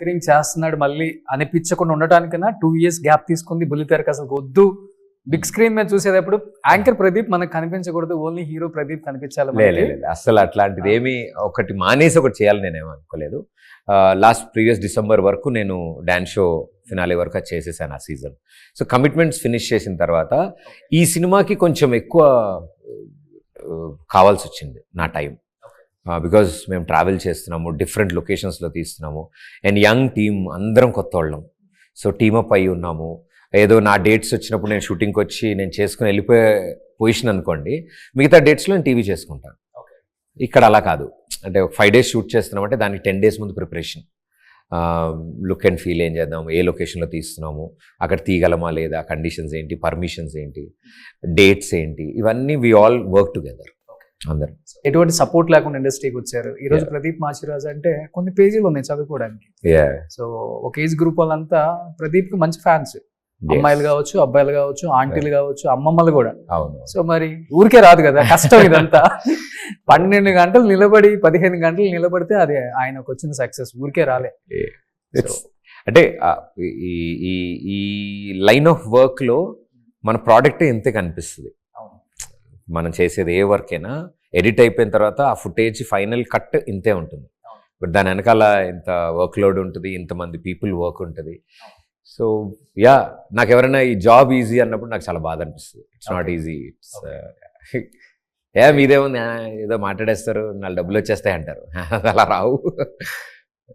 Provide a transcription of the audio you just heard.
Anchoring చేస్తున్నాడు మళ్ళీ అనిపించకుండా ఉండటానికన్నా 2 years gap తీసుకుంది. బుల్లితెరకు అసలు వద్దు, బిగ్ స్క్రీన్ మీద చూసేటప్పుడు యాంకర్ ప్రదీప్ మనకు కనిపించకూడదు, ఓన్లీ హీరో ప్రదీప్ కనిపించాలి. లేదు అసలు అట్లాంటిది ఏమి ఒకటి మానేసి ఒకటి చేయాలి నేనేమో అనుకోలేదు. ప్రీవియస్ డిసెంబర్ వరకు నేను డాన్స్ షో ఫినాలే వరకు అది చేసేసాను ఆ సీజన్. సో కమిట్మెంట్స్ ఫినిష్ చేసిన తర్వాత ఈ సినిమాకి కొంచెం ఎక్కువ కావాల్సి వచ్చింది నా టైం. బికాజ్ మేము ట్రావెల్ చేస్తున్నాము, డిఫరెంట్ లొకేషన్స్లో తీస్తున్నాము, అండ్ యంగ్ టీమ్ అందరం కొత్త వాళ్ళం. సో టీమప్ అయి ఉన్నాము. ఏదో నా డేట్స్ వచ్చినప్పుడు నేను షూటింగ్కి వచ్చి నేను చేసుకుని వెళ్ళిపోయే పొజిషన్ అనుకోండి, మిగతా డేట్స్లో నేను టీవీ చేసుకుంటాను. ఇక్కడ అలా కాదు. అంటే 5 days షూట్ చేస్తున్నామంటే దానికి 10 days ముందు ప్రిపరేషన్, లుక్ అండ్ ఫీల్ ఏం చేద్దాము, ఏ లొకేషన్లో తీస్తున్నాము, అక్కడ తీయగలమా లేదా, కండిషన్స్ ఏంటి, పర్మిషన్స్ ఏంటి, డేట్స్ ఏంటి, ఇవన్నీ వి ఆల్ వర్క్ టుగెదర్ అందరం. ఎటువంటి సపోర్ట్ లేకుండా ఇండస్ట్రీకి వచ్చారు. ఈ రోజు ప్రదీప్ మాచిరాజు అంటే కొన్ని పేజీలు ఉన్నాయి చదువుకోవడానికి. సో ఒక ఏజ్ గ్రూప్ వాళ్ళంతా ప్రదీప్ కి మంచి ఫ్యాన్స్, అమ్మాయిలు కావచ్చు, అబ్బాయిలు కావచ్చు, ఆంటీలు కావచ్చు, అమ్మమ్మలు కూడా. సో మరి ఊరికే రాదు కదా, కష్టం ఇదంతా. 12 గంటలు నిలబడి 15 గంటలు నిలబడితే అది ఆయనకు వచ్చిన సక్సెస్, ఊరికే రాలే. అంటే ఈ లైన్ ఆఫ్ వర్క్ లో మన ప్రోడక్ట్ ఇంతే కనిపిస్తుంది. మనం చేసేది ఏ వర్క్ అయినా ఎడిట్ అయిపోయిన తర్వాత ఆ ఫుటేజ్ ఫైనల్ కట్ ఇంతే ఉంటుంది. బట్ దాని వెనకాల ఇంత వర్క్ లోడ్ ఉంటుంది, ఇంతమంది పీపుల్ వర్క్ ఉంటుంది. సో యా, నాకు ఎవరైనా ఈ జాబ్ ఈజీ అన్నప్పుడు నాకు చాలా బాధ అనిపిస్తుంది. It's not easy. ఇట్స్ మీదేముంది, ఏదో మాట్లాడేస్తారు, 4 డబ్బులు వచ్చేస్తాయి అంటారు. అలా రావు.